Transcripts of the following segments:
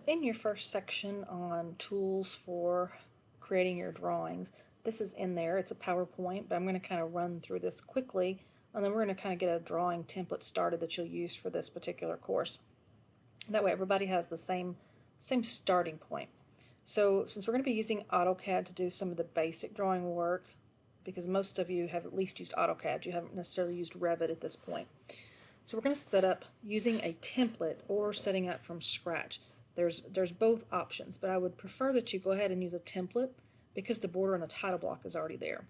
in your first section on tools for creating your drawings, this is in there. It's a PowerPoint, but I'm going to kind of run through this quickly, and then we're going to kind of get a drawing template started that you'll use for this particular course. That way everybody has the same starting point. So since we're going to be using AutoCAD to do some of the basic drawing work, because most of you have at least used AutoCAD, you haven't necessarily used Revit at this point. So we're going to set up using a template or setting up from scratch. There's both options, but I would prefer that you go ahead and use a template because the border and the title block is already there.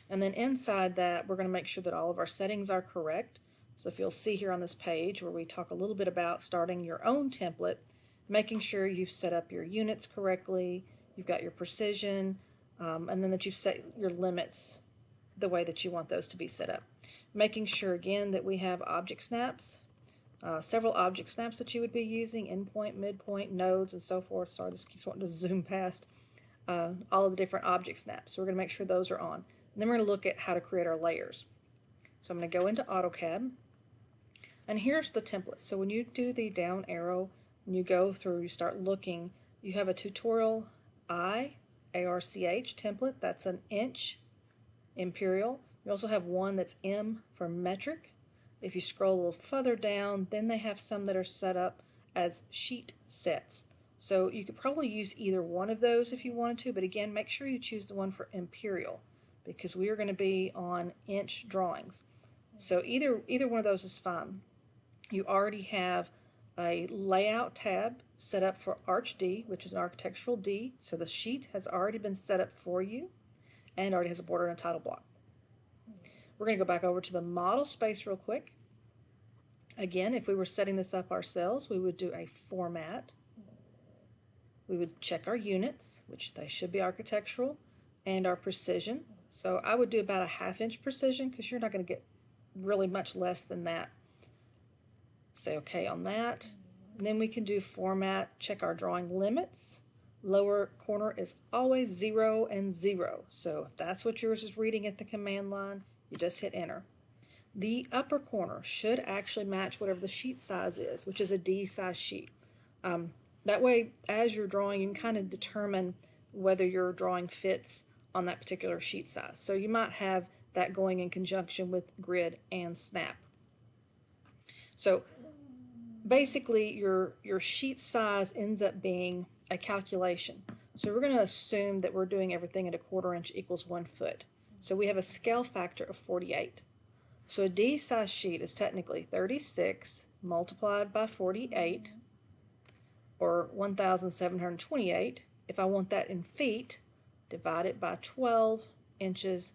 And then inside that, we're going to make sure that all of our settings are correct. So if you'll see here on this page where we talk a little bit about starting your own template, making sure you've set up your units correctly, you've got your precision, and then that you've set your limits the way that you want those to be set up. Making sure again that we have object snaps, several object snaps that you would be using, endpoint, midpoint, nodes, and so forth. Sorry, this keeps wanting to zoom past all of the different object snaps. So we're going to make sure those are on. And then we're going to look at how to create our layers. So I'm going to go into AutoCAD, and here's the template. So when you do the down arrow, when you go through, you start looking, you have a tutorial I, ARCH template. That's an inch imperial. You also have one that's M for metric. If you scroll a little further down, then they have some that are set up as sheet sets. So you could probably use either one of those if you wanted to, but again, make sure you choose the one for imperial because we are going to be on inch drawings. So either one of those is fine. You already have a layout tab set up for Arch D, which is an architectural D, so the sheet has already been set up for you and already has a border and a title block. We're going to go back over to the model space real quick. Again, if we were setting this up ourselves, we would do a format. We would check our units, which they should be architectural, and our precision. So I would do about a 1/2 inch precision because you're not going to get really much less than that. Say OK on that. And then we can do format, check our drawing limits. Lower corner is always 0 and 0. So if that's what yours is reading at the command line, you just hit enter. The upper corner should actually match whatever the sheet size is, which is a D size sheet. That way, as you're drawing, you can kind of determine whether your drawing fits on that particular sheet size. So you might have that going in conjunction with grid and snap. So basically, your sheet size ends up being a calculation. So we're going to assume that we're doing everything at 1/4 inch equals 1 foot. So we have a scale factor of 48. So a D size sheet is technically 36 multiplied by 48, or 1,728. If I want that in feet, divide it by 12 inches,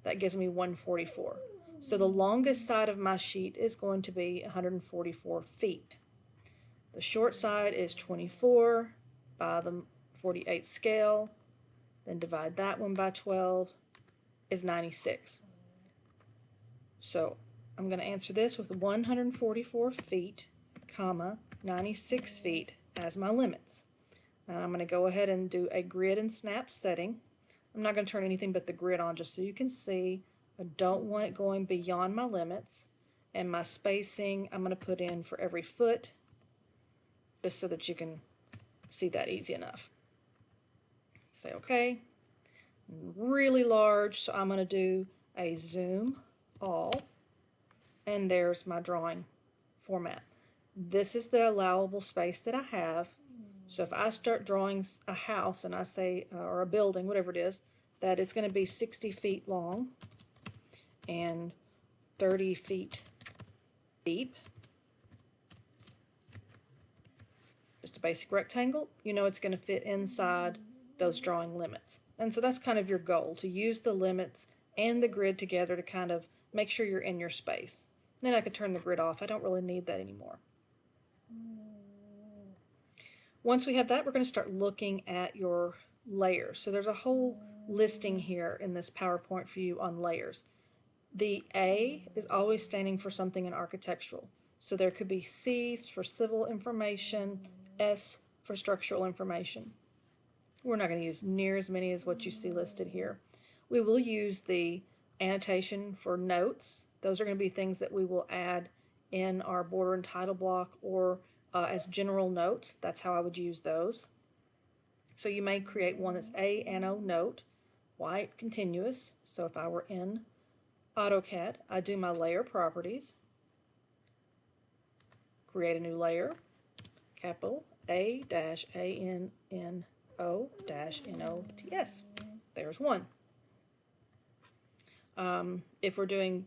that gives me 144. So the longest side of my sheet is going to be 144 feet. The short side is 24 by the 48 scale, then divide that one by 12, is 96. So I'm going to answer this with 144 feet, comma, 96 feet as my limits. And I'm going to go ahead and do a grid and snap setting. I'm not going to turn anything but the grid on just so you can see. I don't want it going beyond my limits. And my spacing I'm going to put in for every foot just so that you can see that easy enough. Say OK. Really large, so I'm going to do a zoom all, and there's my drawing format. This is the allowable space that I have. So if I start drawing a house and I say, or a building, whatever it is, that it's going to be 60 feet long and 30 feet deep, just a basic rectangle, you know it's going to fit inside those drawing limits. And so that's kind of your goal, to use the limits and the grid together to kind of make sure you're in your space. Then I could turn the grid off. I don't really need that anymore. Once we have that, we're going to start looking at your layers. So there's a whole listing here in this PowerPoint for you on layers. The A is always standing for something in architectural. So there could be C's for civil information, S for structural information. We're not going to use near as many as what you see listed here. We will use the annotation for notes. Those are going to be things that we will add in our border and title block or as general notes. That's how I would use those. So you may create one that's A and O note, white, continuous. So if I were in AutoCAD, I do my layer properties, create a new layer, capital A-A-N-N-O-N-O-T-S. There's one. If we're doing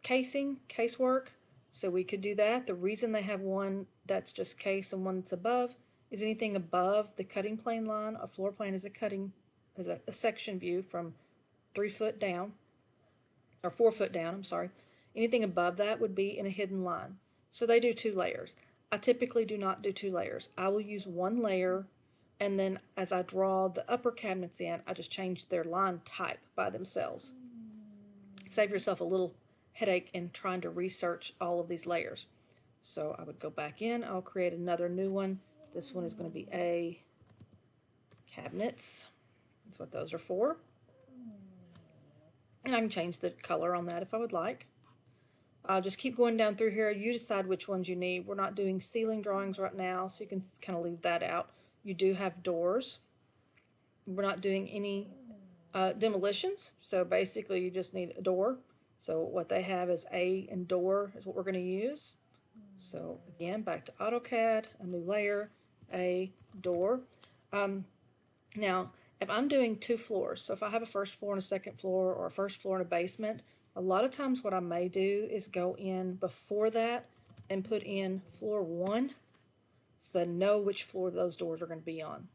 casework, so we could do that. The reason they have one that's just case and one that's above is anything above the cutting plane line. A floor plan is a section view from 3 foot down, or 4 foot down, I'm sorry. Anything above that would be in a hidden line. So they do 2 layers. I typically do not do 2 layers. I will use 1 layer, and then as I draw the upper cabinets in, I just change their line type by themselves. Save yourself a little headache in trying to research all of these layers. So I would go back in, I'll create another new one. This one is going to be A cabinets. That's what those are for. And I can change the color on that if I would like. I'll just keep going down through here. You decide which ones you need. We're not doing ceiling drawings right now, so you can kind of leave that out. You do have doors. We're not doing any demolitions, so basically you just need a door. So what they have is A and door is what we're going to use. So again, back to AutoCAD, a new layer, A, door. Now, if I'm doing 2 floors, so if I have a first floor and a second floor, or a first floor and a basement, a lot of times what I may do is go in before that and put in floor 1 so that I know which floor those doors are going to be on.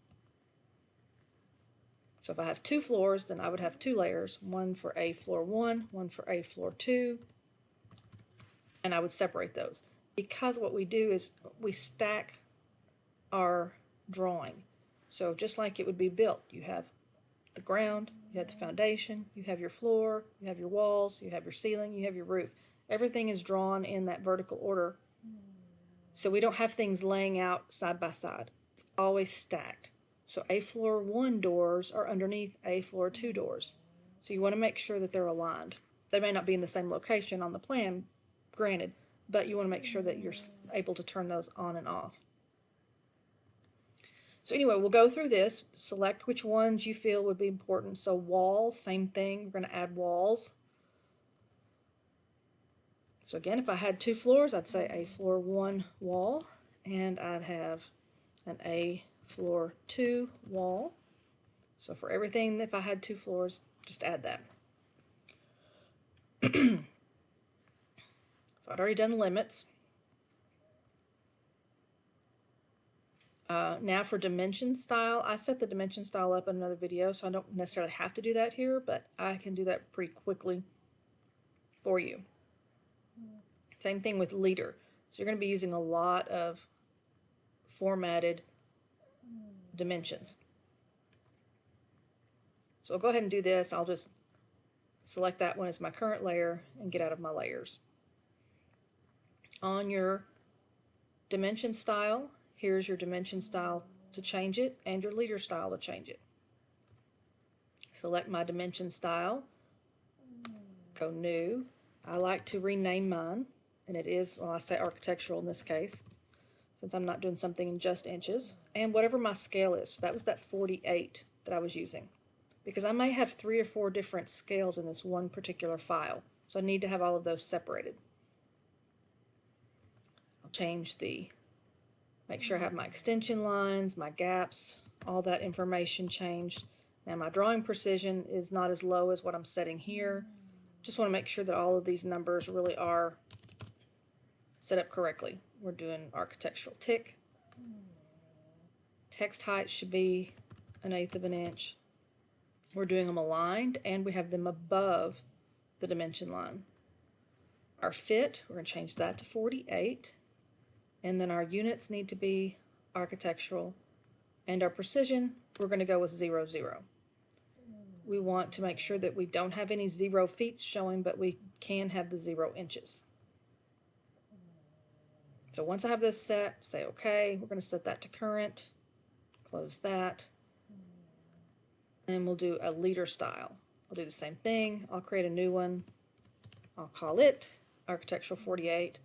So if I have 2 floors, then I would have 2 layers, one for A floor 1, one for A floor 2, and I would separate those. Because what we do is we stack our drawing. So just like it would be built, you have the ground, you have the foundation, you have your floor, you have your walls, you have your ceiling, you have your roof. Everything is drawn in that vertical order. So we don't have things laying out side by side. It's always stacked. So A floor 1 doors are underneath A floor 2 doors. So you want to make sure that they're aligned. They may not be in the same location on the plan, granted, but you want to make sure that you're able to turn those on and off. So anyway, we'll go through this, select which ones you feel would be important. So walls, same thing, we're going to add walls. So again, if I had 2 floors, I'd say A floor 1 wall, and I'd have an A floor 2 wall. So for everything, if I had 2 floors, just add that. So I'd already done limits. Now for dimension style, I set the dimension style up in another video, so I don't necessarily have to do that here, but I can do that pretty quickly for you. Same thing with leader. So you're going to be using a lot of formatted dimensions. So I'll go ahead and do this. I'll just select that one as my current layer and get out of my layers. On your dimension style, here's your dimension style to change it and your leader style to change it. Select my dimension style, go new. I like to rename mine, and it is, well, I say architectural in this case, since I'm not doing something in just inches, and whatever my scale is. So that was that 48 that I was using, because I may have 3 or 4 different scales in this one particular file, so I need to have all of those separated. I'll change make sure I have my extension lines, my gaps, all that information changed. Now my drawing precision is not as low as what I'm setting here. Just want to make sure that all of these numbers really are set up correctly. We're doing architectural tick. Text height should be 1/8 of an inch. We're doing them aligned, and we have them above the dimension line. Our fit, we're going to change that to 48. And then our units need to be architectural. And our precision, we're going to go with 0, 0. We want to make sure that we don't have any 0 feet showing, but we can have the 0 inches. So once I have this set, say OK. We're going to set that to current. Close that. And we'll do a leader style. I'll do the same thing. I'll create a new one. I'll call it Architectural 48.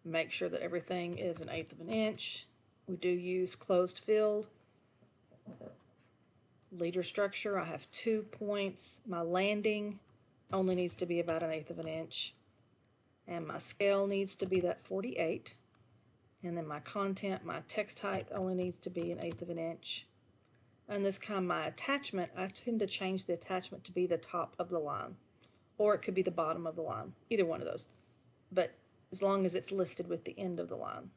Make sure that everything is 1/8 of an inch. We do use closed field. Leader structure, I have 2 points. My landing only needs to be about 1/8 of an inch. And my scale needs to be that 48. And then my content, my text height only needs to be 1/8 of an inch. And this kind of my attachment, I tend to change the attachment to be the top of the line. Or it could be the bottom of the line. Either one of those. But as long as it's listed with the end of the line.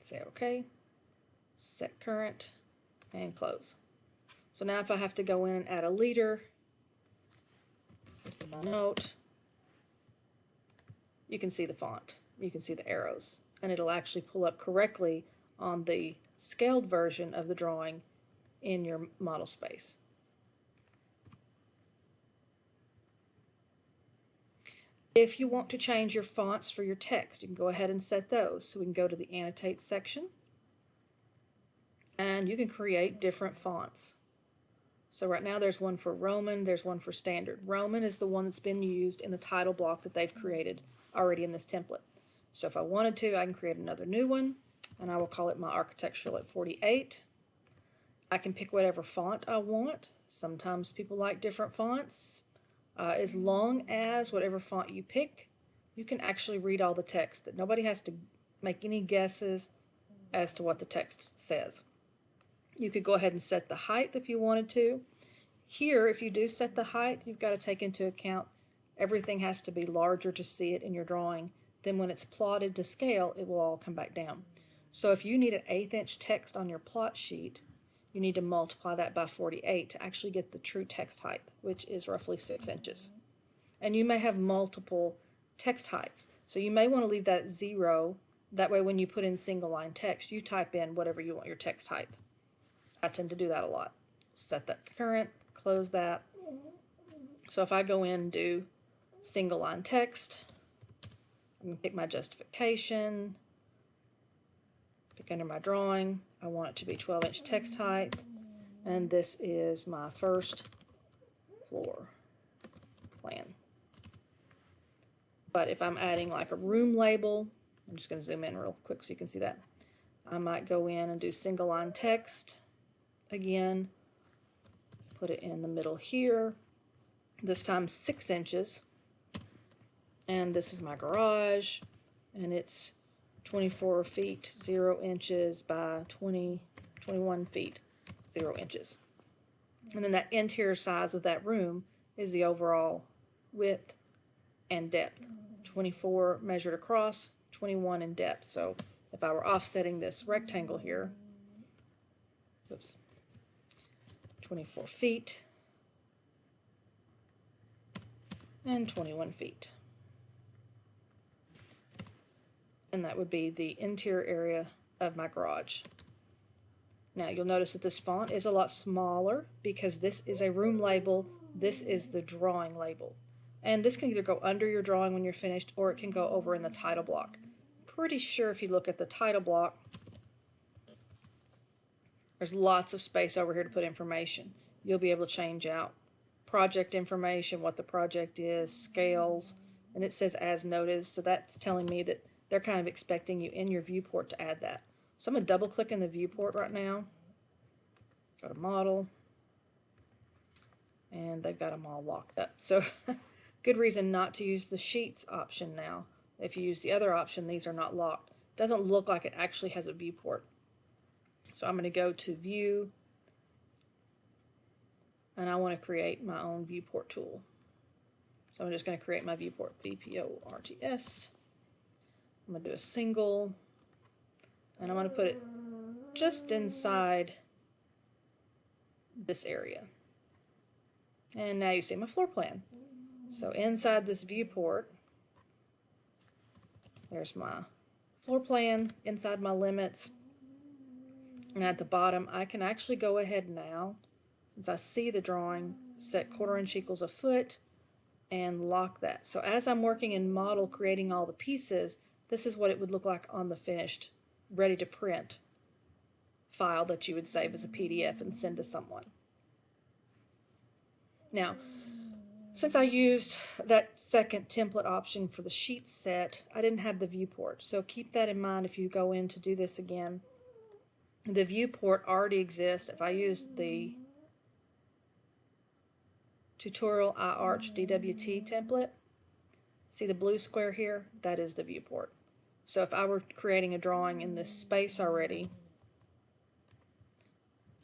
Say OK. Set current. And close. So now if I have to go in and add a leader, this is my note, you can see the font. You can see the arrows. And it'll actually pull up correctly on the scaled version of the drawing in your model space. If you want to change your fonts for your text, you can go ahead and set those. So we can go to the Annotate section, and you can create different fonts. So right now there's one for Roman, there's one for Standard. Roman is the one that's been used in the title block that they've created already in this template. So if I wanted to, I can create another new one, and I will call it my Architectural at 48. I can pick whatever font I want. Sometimes people like different fonts. As long as whatever font you pick, you can actually read all the text. That nobody has to make any guesses as to what the text says. You could go ahead and set the height if you wanted to. Here, if you do set the height, you've got to take into account everything has to be larger to see it in your drawing. Then when it's plotted to scale, it will all come back down. So if you need an 1/8 inch text on your plot sheet, you need to multiply that by 48 to actually get the true text height, which is roughly 6 inches. And you may have multiple text heights. So you may want to leave that at 0. That way when you put in single line text, you type in whatever you want your text height. I tend to do that a lot. Set that current, close that. So if I go in and do single line text, I'm going to pick my justification, pick under my drawing. I want it to be 12-inch text height, and this is my first floor plan. But if I'm adding like a room label, I'm just going to zoom in real quick so you can see that. I might go in and do single line text again, put it in the middle here, this time 6 inches, and this is my garage, and it's 24 feet 0 inches by 21 feet 0 inches. And then that interior size of that room is the overall width and depth. 24 measured across, 21 in depth. So if I were offsetting this rectangle here, oops, 24 feet and 21 feet. And that would be the interior area of my garage. Now you'll notice that this font is a lot smaller because this is a room label, this is the drawing label. And this can either go under your drawing when you're finished, or it can go over in the title block. Pretty sure if you look at the title block, there's lots of space over here to put information. You'll be able to change out project information, what the project is, scales, and it says as noted, so that's telling me that they're kind of expecting you in your viewport to add that. So I'm going to double click in the viewport right now. Go to model. And they've got them all locked up. So good reason not to use the sheets option now. If you use the other option, these are not locked. It doesn't look like it actually has a viewport. So I'm going to go to view. And I want to create my own viewport tool. So I'm just going to create my viewport, VPORTS. I'm going to do a single, and I'm going to put it just inside this area. And now you see my floor plan. So inside this viewport, there's my floor plan, inside my limits, and at the bottom I can actually go ahead now, since I see the drawing, set 1/4 inch equals a foot, and lock that. So as I'm working in model creating all the pieces, this is what it would look like on the finished, ready to print file that you would save as a PDF and send to someone. Now, Since I used that second template option for the sheet set, I didn't have the viewport. So keep that in mind if you go in to do this again. The viewport already exists. If I use the tutorial iArch DWT template, see the blue square here? That is the viewport. So if I were creating a drawing in this space already,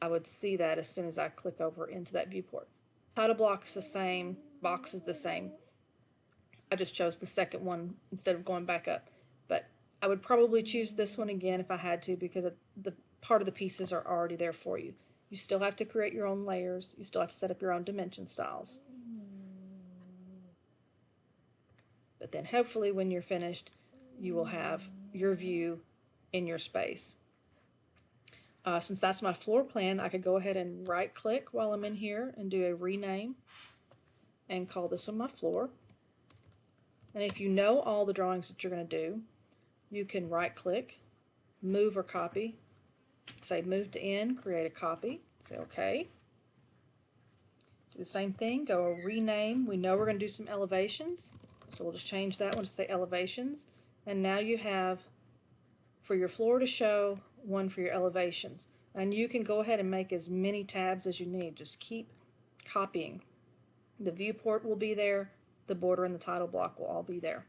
I would see that as soon as I click over into that viewport. Title block is the same, box is the same. I just chose the second one instead of going back up. But I would probably choose this one again if I had to, because the part of the pieces are already there for you. You still have to create your own layers. You still have to set up your own dimension styles. But then hopefully when you're finished, you will have your view in your space. Since that's my floor plan, I could go ahead and right click while I'm in here and do a rename and call this one my floor. And if you know all the drawings that you're going to do, you can right click, move or copy, say move to end, create a copy, say OK. Do the same thing, go rename. We know we're going to do some elevations, so we'll just change that one to say elevations. And now you have, for your floor to show, one for your elevations. And you can go ahead and make as many tabs as you need. Just keep copying. The viewport will be there, the border and the title block will all be there.